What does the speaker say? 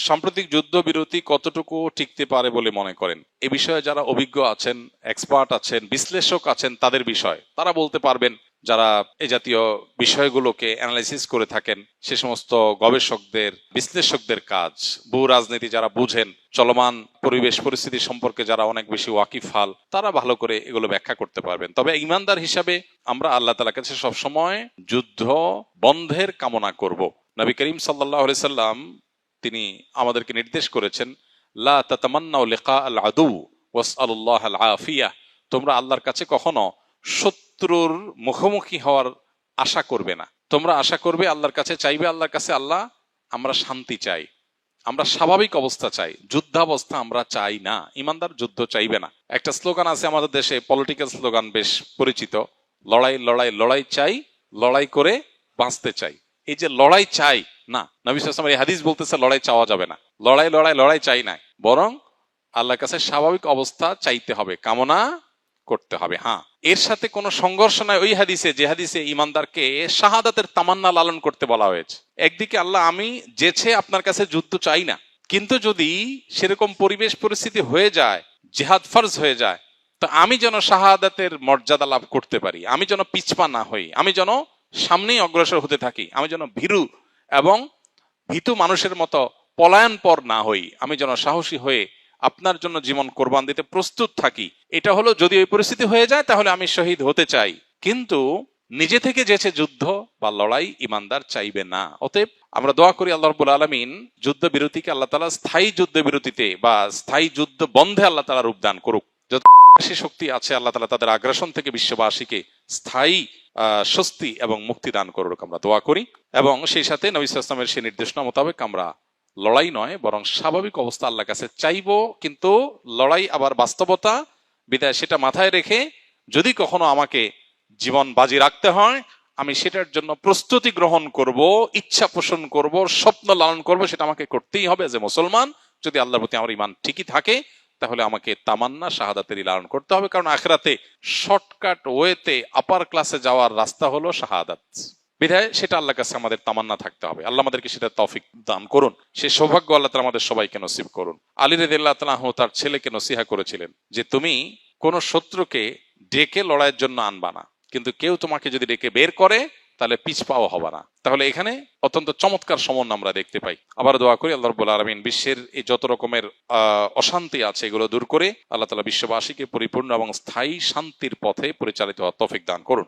সাম্প্রতিক যুদ্ধবিরতি কতটুকু টিকতে পারে বলে মনে করেন? এ বিষয়ে যারা অভিজ্ঞ আছেন, এক্সপার্ট আছেন, বিশ্লেষক আছেন, তাদের বিষয় তারা বলতে পারবেন। যারা এই জাতীয় বিষয়গুলোকে অ্যানালাইসিস করে থাকেন, সে সমস্ত গবেষকদের, বিশ্লেষকদের কাজ। ভূ রাজনীতি যারা বুঝেন, চলমান পরিবেশ পরিস্থিতি সম্পর্কে যারা অনেক বেশি ওয়াকিফাল, তারা ভালো করে এগুলো ব্যাখ্যা করতে পারবেন। তবে ইমানদার হিসাবে আমরা আল্লাহ তাআলার কাছে সবসময় যুদ্ধ বন্ধের কামনা করব। নবী করিম সাল্লাল্লাহু আলাইহি সাল্লাম তিনি আমাদেরকে নির্দেশ করেছেন, লা তাতামান্নাউ লিকা আল আদু ওয়াসআলুল্লাহ আল আফিয়া। তোমরা আল্লাহর কাছে কখনো শত্রুর মুখোমুখি হওয়ার আশা করবে না। তোমরা আশা করবে আল্লাহর কাছে, চাইবে আল্লাহর কাছে, আল্লাহ আমরা শান্তি চাই, আমরা স্বাভাবিক অবস্থা চাই, যুদ্ধাবস্থা আমরা চাই না। ইমানদার যুদ্ধ চাইবে না। একটা স্লোগান আছে আমাদের দেশে, পলিটিক্যাল স্লোগান, বেশ পরিচিত, লড়াই লড়াই লড়াই চাই, লড়াই করে বাঁচতে চাই। এই যে লড়াই চাই না, নবী সাল্লাল্লাহু আলাইহি ওয়াসাল্লাম এই হাদিস বলতেছে লড়াই চাওয়া যাবে না। লড়াই লড়াই লড়াই চাই না, বরং আল্লাহর কাছে স্বাভাবিক অবস্থা চাইতে হবে, কামনা করতে হবে। হ্যাঁ, এর সাথে কোনো সংঘর্ষ নাই ওই হাদিসে, যে হাদিসে ইমানদারকে শাহাদাতের তামান্না লালন করতে বলা হয়েছে। একদিকে আল্লাহ, আমি যেছে আপনার কাছে যুদ্ধ চাই না, কিন্তু যদি সেরকম পরিবেশ পরিস্থিতি হয়ে যায়, জিহাদ ফরজ হয়ে যায়, তো আমি যেন শাহাদাতের মর্যাদা লাভ করতে পারি, আমি যেন পিছপা না হই, আমি যেন সামনেই অগ্রসর হতে থাকি, আমি যেন ভীরু এবং ভীতু মানুষের মতো পলায়ন পর না হই, আমি যেন সাহসী হয়ে আপনার জন্য জীবন কোরবান দিতে প্রস্তুত থাকি। এটা হলো যদি ওই পরিস্থিতি হয়ে যায় তাহলে আমি শহীদ হতে চাই, কিন্তু নিজে থেকে যেছে যুদ্ধ বা লড়াই ইমানদার চাইবে না। অতএব আমরা দোয়া করি আল্লাহ রাব্বুল আলামিন যুদ্ধ বিরতিকে আল্লাহ তাআলা স্থায়ী যুদ্ধ বিরতিতে বা স্থায়ী যুদ্ধ বন্ধে আল্লাহ তাআলা রূপদান করুক। যত শক্তি আছে আল্লাহ তাআলা তাদের আগ্রাসন থেকে বিশ্ববাসীকে স্থায়ী স্বস্তি এবং মুক্তি দান করুক, আমরা দোয়া করি। এবং সেই সাথে নবী সাল্লাল্লাহু আলাইহি ওয়াসাল্লামের সেই নির্দেশনা মোতাবেক আমরা লড়াই নয় বরং স্বাভাবিক অবস্থা আল্লাহর কাছে চাইবো, কিন্তু লড়াই আবার বাস্তবতা বিদায় সেটা মাথায় রেখে যদি কখনো আমাকে জীবন বাজি রাখতে হয়, আমি সেটার জন্য প্রস্তুতি গ্রহণ করব, ইচ্ছা পোষণ করব, স্বপ্ন লালন করব, সেটা আমাকে করতেই হবে। যে মুসলমান, যদি আল্লাহর প্রতি আমার ঈমান ঠিকই থাকে, তাহলে আমাকে তামান্না শাহাদাতেরই লালন করতে হবে। কারণ আখিরাতে শর্টকাট ওয়েতে আপার ক্লাসে যাওয়ার রাস্তা হলো শাহাদাত। বিধায় সেটা আল্লাহর কাছে আমাদের তামান্না থাকতে হবে। আল্লাহ আমাদেরকে সেটা তৌফিক দান করুন, সে সৌভাগ্য আল্লাহ তাআলা আমাদের সবাইকে নসিব করুন। আলী রাদিয়াল্লাহু তাআলা আনহু তার ছেলেকে নসিহা করেছিলেন যে তুমি কোন শত্রুকে ডেকে লড়াইয়ের জন্য আনবা না, কিন্তু কেউ তোমাকে যদি ডেকে বের করে তাহলে পিছপাও হবে না। তাহলে এখানে অত্যন্ত চমৎকার সমন্বয় আমরা দেখতে পাই। আবার দোয়া করি আল্লাহ রাব্বুল আলামিন বিশ্বের এই যত রকমের অশান্তি আছে এগুলো দূর করে আল্লাহ তাআলা বিশ্ববাসীকে পরিপূর্ণ এবং স্থায়ী শান্তির পথে পরিচালিত হওয়ার তৌফিক দান করুন।